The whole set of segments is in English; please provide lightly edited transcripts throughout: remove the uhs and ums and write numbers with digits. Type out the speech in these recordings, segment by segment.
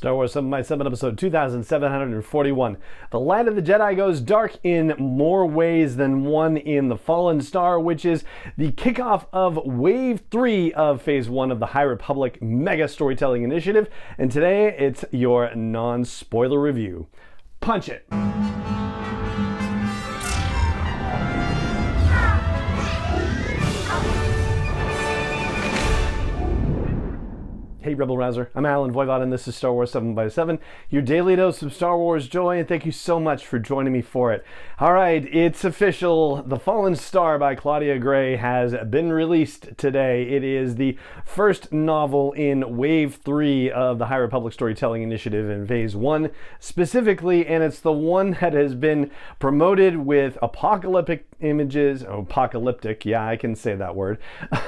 Star Wars 7x7, episode 2741. The Light of the Jedi goes dark in more ways than one in The Fallen Star, which is the kickoff of Wave 3 of Phase 1 of the High Republic Mega Storytelling Initiative. And today, it's your non-spoiler review. Punch it! Hey Rebel Rouser, I'm Alan Voivod and this is Star Wars 7x7, your daily dose of Star Wars joy, and thank you so much for joining me for it. Alright, it's official. The Fallen Star by Claudia Gray has been released today. It is the first novel in Wave 3 of the High Republic Storytelling Initiative in Phase 1 specifically, and it's the one that has been promoted with apocalyptic images, yeah, I can say that word,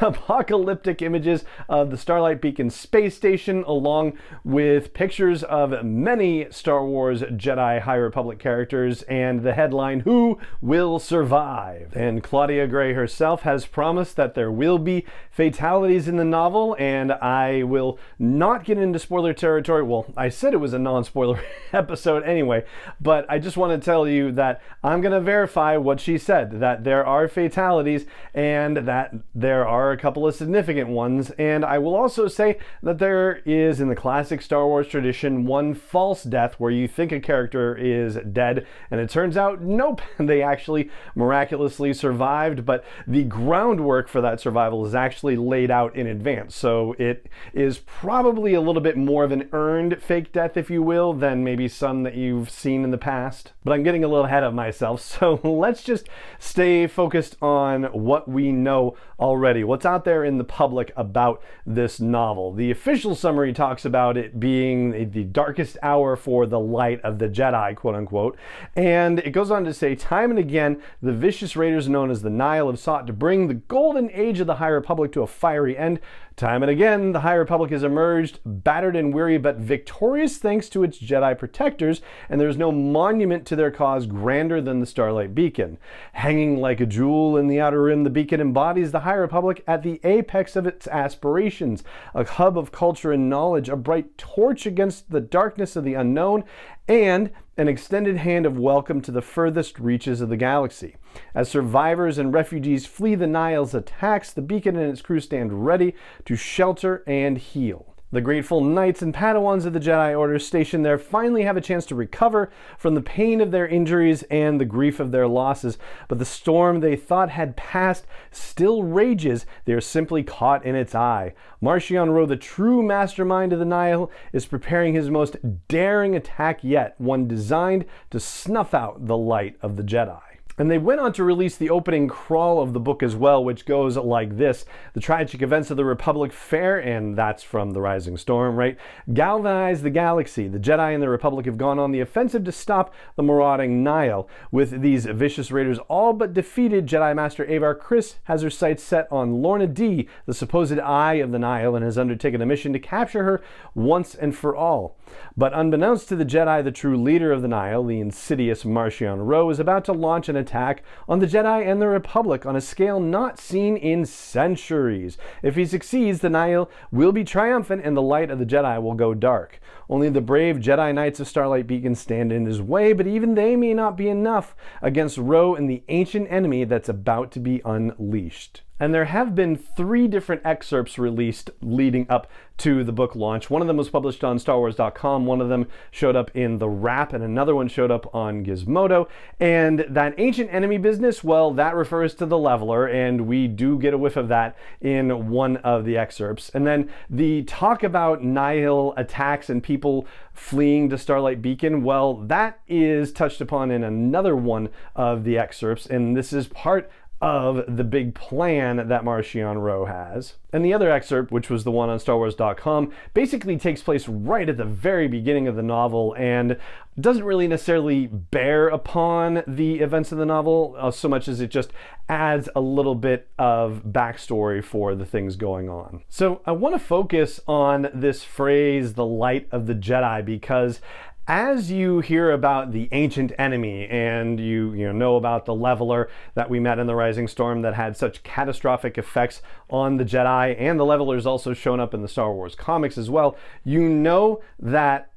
apocalyptic images of the Starlight Beacon space station, along with pictures of many Star Wars Jedi High Republic characters, and the headline, "Who Will Survive?" And Claudia Gray herself has promised that there will be fatalities in the novel, and I will not get into spoiler territory. Well, I said it was a non-spoiler episode anyway, but I just want to tell you that I'm going to verify what she said, that there are fatalities and that there are a couple of significant ones, and I will also say that there is, in the classic Star Wars tradition, one false death where you think a character is dead and it turns out nope, they actually miraculously survived, but the groundwork for that survival is actually laid out in advance, so it is probably a little bit more of an earned fake death, if you will, than maybe some that you've seen in the past. But I'm getting a little ahead of myself, so let's just stay focused on what we know already, what's out there in the public about this novel. The official summary talks about it being the darkest hour for the light of the Jedi, quote unquote, and it goes on to say, time and again, the vicious raiders known as the Nihil have sought to bring the golden age of the High Republic to a fiery end. Time and again, the High Republic has emerged, battered and weary, but victorious thanks to its Jedi protectors, and there is no monument to their cause grander than the Starlight Beacon. Hanging like a jewel in the outer rim, the beacon embodies the High Republic at the apex of its aspirations, a hub of culture and knowledge, a bright torch against the darkness of the unknown, and an extended hand of welcome to the furthest reaches of the galaxy. As survivors and refugees flee the Nihil's attacks, the beacon and its crew stand ready to shelter and heal. The grateful knights and Padawans of the Jedi Order stationed there finally have a chance to recover from the pain of their injuries and the grief of their losses, but the storm they thought had passed still rages. They are simply caught in its eye. Marchion Ro, the true mastermind of the Nihil, is preparing his most daring attack yet, one designed to snuff out the light of the Jedi. And they went on to release the opening crawl of the book as well, which goes like this. The tragic events of the Republic fair, and that's from The Rising Storm, right? Galvanize the galaxy. The Jedi and the Republic have gone on the offensive to stop the marauding Nihil. With these vicious raiders all but defeated, Jedi Master Avar Kriss has her sights set on Lorna D, the supposed eye of the Nihil, and has undertaken a mission to capture her once and for all. But unbeknownst to the Jedi, the true leader of the Nihil, the insidious Marchion Ro, is about to launch an attack on the Jedi and the Republic on a scale not seen in centuries. If he succeeds, the Nihil will be triumphant and the light of the Jedi will go dark. Only the brave Jedi Knights of Starlight Beacon stand in his way, but even they may not be enough against Ro and the ancient enemy that's about to be unleashed. And there have been 3 different excerpts released leading up to the book launch. One of them was published on StarWars.com, one of them showed up in The Wrap, and another one showed up on Gizmodo. And that ancient enemy business, well, that refers to the Leveler, and we do get a whiff of that in one of the excerpts. And then the talk about Nihil attacks and people fleeing to Starlight Beacon, well, that is touched upon in another one of the excerpts, and this is part of the big plan that Marchion Ro has. And the other excerpt, which was the one on StarWars.com, basically takes place right at the very beginning of the novel and doesn't really necessarily bear upon the events of the novel so much as it just adds a little bit of backstory for the things going on. So I want to focus on this phrase, the light of the Jedi, because as you hear about the ancient enemy and you know about the leveler that we met in the Rising Storm that had such catastrophic effects on the Jedi, and the leveler's also shown up in the Star Wars comics as well, you know that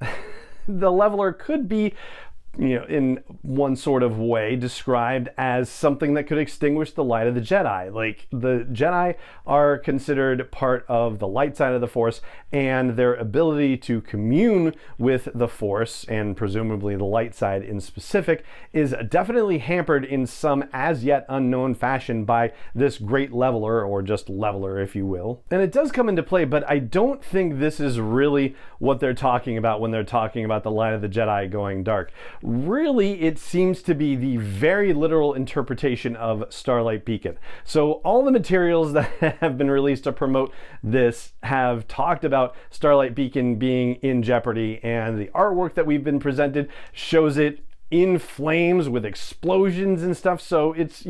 the leveler could be, in one sort of way, described as something that could extinguish the light of the Jedi. Like, the Jedi are considered part of the light side of the Force, and their ability to commune with the Force, and presumably the light side in specific, is definitely hampered in some as yet unknown fashion by this great leveler, or just leveler if you will. And it does come into play, but I don't think this is really what they're talking about when they're talking about the light of the Jedi going dark. Really, it seems to be the very literal interpretation of Starlight Beacon. So all the materials that have been released to promote this have talked about Starlight Beacon being in jeopardy, and the artwork that we've been presented shows it in flames with explosions and stuff. So it's,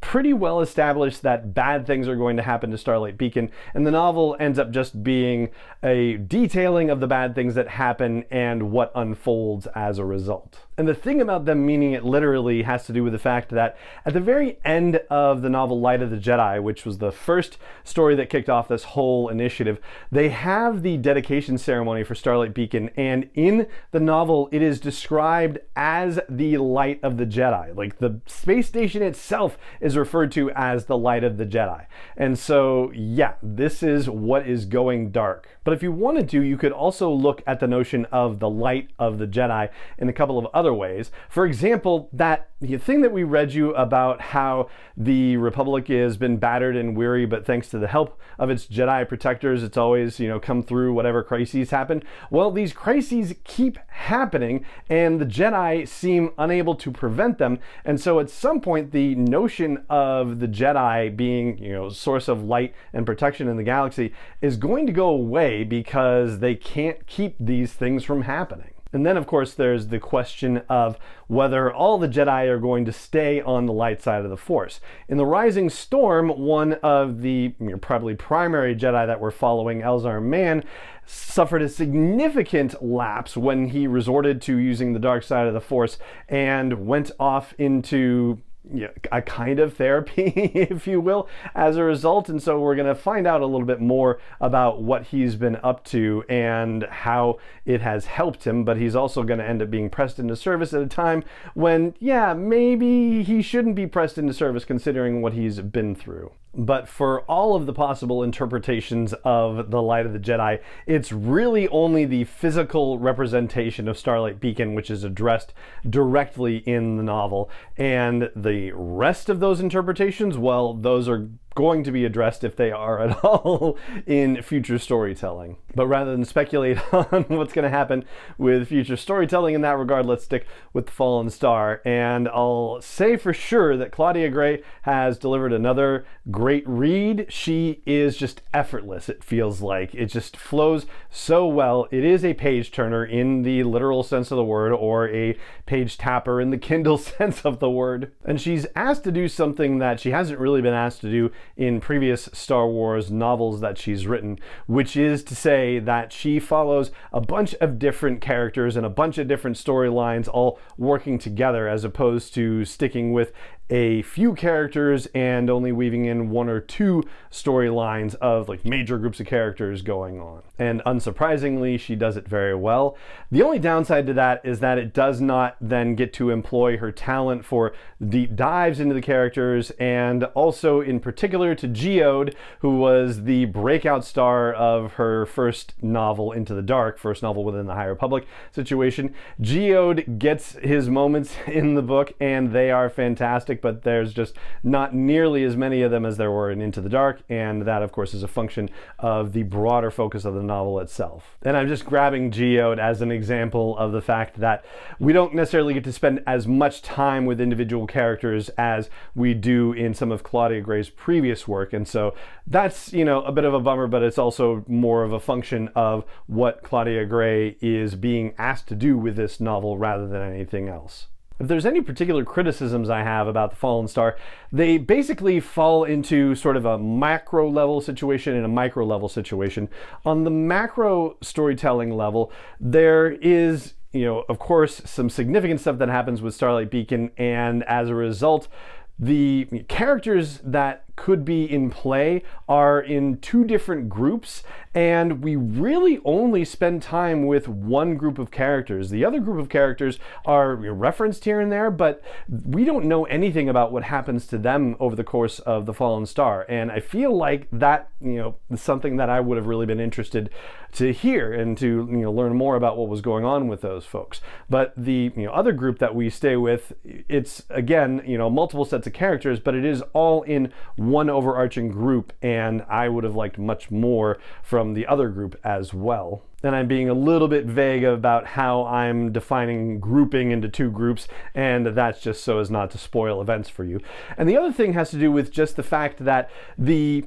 pretty well established that bad things are going to happen to Starlight Beacon, and the novel ends up just being a detailing of the bad things that happen and what unfolds as a result. And the thing about them meaning it literally has to do with the fact that at the very end of the novel Light of the Jedi, which was the first story that kicked off this whole initiative, they have the dedication ceremony for Starlight Beacon, and in the novel it is described as the Light of the Jedi. Like, the space station itself is referred to as the Light of the Jedi. And so, yeah, this is what is going dark. But if you wanted to, you could also look at the notion of the light of the Jedi in a couple of other ways. For example, that thing that we read you about how the Republic has been battered and weary, but thanks to the help of its Jedi protectors, it's always, come through whatever crises happen. Well, these crises keep happening, and the Jedi seem unable to prevent them. And so at some point, the notion of the Jedi being, source of light and protection in the galaxy is going to go away, because they can't keep these things from happening. And then, of course, there's the question of whether all the Jedi are going to stay on the light side of the Force. In the Rising Storm, one of the probably primary Jedi that we're following, Elzar Mann, suffered a significant lapse when he resorted to using the dark side of the Force and went off into a kind of therapy, if you will, as a result. And so we're going to find out a little bit more about what he's been up to and how it has helped him, but he's also going to end up being pressed into service at a time when, maybe he shouldn't be pressed into service considering what he's been through. But for all of the possible interpretations of the Light of the Jedi, it's really only the physical representation of Starlight Beacon which is addressed directly in the novel. And the rest of those interpretations, well, those are going to be addressed, if they are at all, in future storytelling. But rather than speculate on what's going to happen with future storytelling in that regard, let's stick with The Fallen Star. And I'll say for sure that Claudia Gray has delivered another great read. She is just effortless, it feels like. It just flows so well. It is a page turner in the literal sense of the word, or a page tapper in the Kindle sense of the word. And she's asked to do something that she hasn't really been asked to do in previous Star Wars novels that she's written, which is to say that she follows a bunch of different characters and a bunch of different storylines all working together, as opposed to sticking with a few characters and only weaving in one or two storylines of major groups of characters going on. And unsurprisingly, she does it very well. The only downside to that is that it does not then get to employ her talent for deep dives into the characters, and also in particular to Geode, who was the breakout star of her first novel, Into the Dark, first novel within the High Republic situation. Geode gets his moments in the book, and they are fantastic, but there's just not nearly as many of them as there were in Into the Dark, and that, of course, is a function of the broader focus of the novel itself. And I'm just grabbing Geode as an example of the fact that we don't necessarily get to spend as much time with individual characters as we do in some of Claudia Gray's previous work, and so that's, a bit of a bummer, but it's also more of a function of what Claudia Gray is being asked to do with this novel rather than anything else. If there's any particular criticisms I have about The Fallen Star, they basically fall into sort of a macro level situation and a micro level situation. On the macro storytelling level, there is of course, some significant stuff that happens with Starlight Beacon, and as a result, the characters that could be in play are in two different groups, and we really only spend time with one group of characters. The other group of characters are referenced here and there, but we don't know anything about what happens to them over the course of The Fallen Star, and I feel like that is something that I would have really been interested to hear and to learn more about what was going on with those folks. But the other group that we stay with, it's again multiple sets of characters, but it is all in one overarching group, and I would have liked much more from the other group as well. And I'm being a little bit vague about how I'm defining grouping into two groups, and that's just so as not to spoil events for you. And the other thing has to do with just the fact that the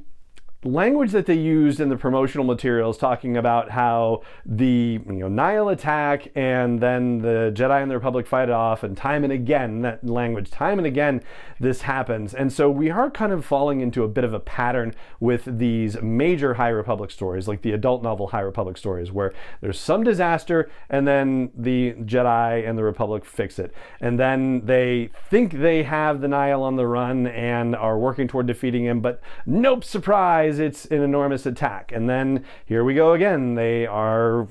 language that they used in the promotional materials, talking about how the Nihil attack and then the Jedi and the Republic fight it off, and time and again, that language, time and again, this happens. And so we are kind of falling into a bit of a pattern with these major High Republic stories, like the adult novel High Republic stories, where there's some disaster and then the Jedi and the Republic fix it. And then they think they have the Nihil on the run and are working toward defeating him, but nope, surprise, it's an enormous attack. And then here we go again. They are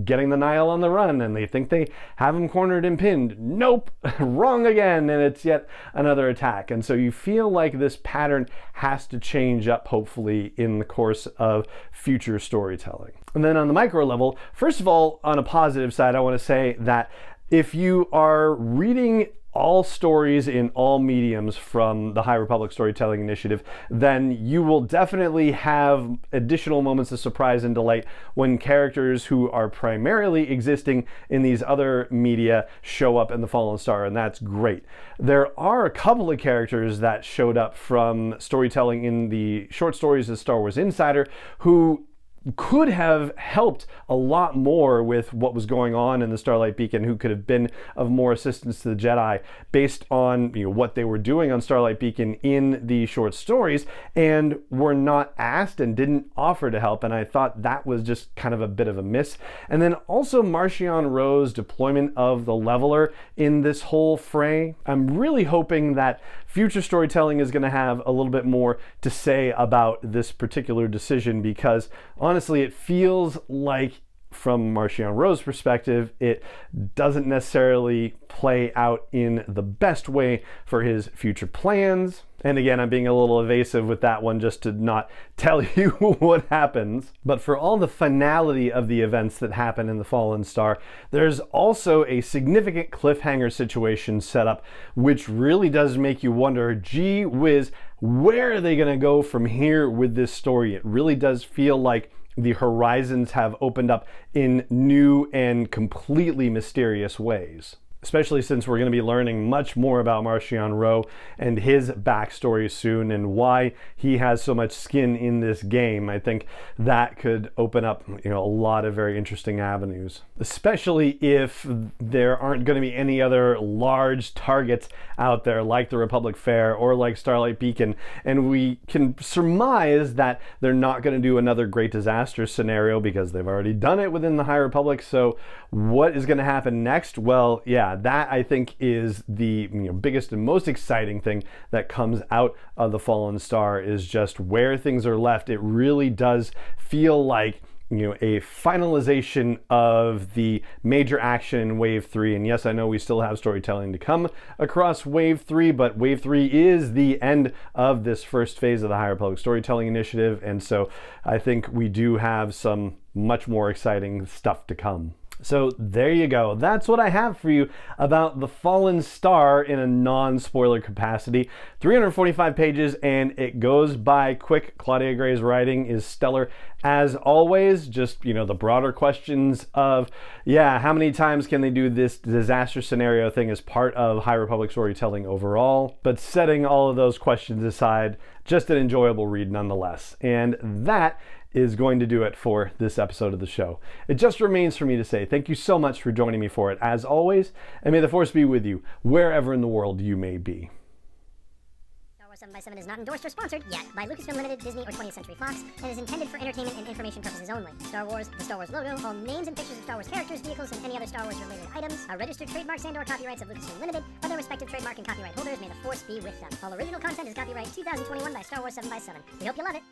getting the Nihil on the run and they think they have him cornered and pinned. Nope, wrong again, and it's yet another attack. And so you feel like this pattern has to change up, hopefully, in the course of future storytelling. And then on the micro level, first of all, on a positive side, I want to say that if you are reading all stories in all mediums from the High Republic Storytelling Initiative, then you will definitely have additional moments of surprise and delight when characters who are primarily existing in these other media show up in The Fallen Star, and that's great. There are a couple of characters that showed up from storytelling in the short stories of Star Wars Insider who could have helped a lot more with what was going on in the Starlight Beacon, who could have been of more assistance to the Jedi based on what they were doing on Starlight Beacon in the short stories, and were not asked and didn't offer to help, and I thought that was just kind of a bit of a miss. And then also Marchion Ro's deployment of the Leveler in this whole fray. I'm really hoping that future storytelling is going to have a little bit more to say about this particular decision, because honestly, it feels like, from Marchion Ro's perspective, it doesn't necessarily play out in the best way for his future plans. And again, I'm being a little evasive with that one just to not tell you what happens. But for all the finality of the events that happen in The Fallen Star, there's also a significant cliffhanger situation set up, which really does make you wonder, gee whiz, where are they going to go from here with this story? It really does feel like the horizons have opened up in new and completely mysterious ways. Especially since we're going to be learning much more about Marchion Ro and his backstory soon, and why he has so much skin in this game. I think that could open up a lot of very interesting avenues, especially if there aren't going to be any other large targets out there like the Republic Fair or like Starlight Beacon, and we can surmise that they're not going to do another great disaster scenario because they've already done it within the High Republic. So what is going to happen next? Well, yeah, that I think is the biggest and most exciting thing that comes out of The Fallen Star, is just where things are left. It really does feel like a finalization of the major action in Wave 3. And yes, I know we still have storytelling to come across Wave 3, but Wave 3 is the end of this first phase of the High Republic Storytelling Initiative. And so I think we do have some much more exciting stuff to come. So there you go. That's what I have for you about The Fallen Star in a non-spoiler capacity. 345 pages, and it goes by quick. Claudia Gray's writing is stellar as always. Just, the broader questions of, how many times can they do this disaster scenario thing as part of High Republic storytelling overall? But setting all of those questions aside, just an enjoyable read nonetheless. And that is going to do it for this episode of the show. It just remains for me to say thank you so much for joining me for it, as always, and may the Force be with you wherever in the world you may be. 7x7 is not endorsed or sponsored yet by Lucasfilm Limited, Disney, or 20th Century Fox, and is intended for entertainment and information purposes only. Star Wars, the Star Wars logo, all names and pictures of Star Wars characters, vehicles, and any other Star Wars-related items are registered trademarks and/or copyrights of Lucasfilm Limited, or their respective trademark and copyright holders. May the Force be with them. All original content is copyright 2021 by Star Wars 7x7. We hope you love it.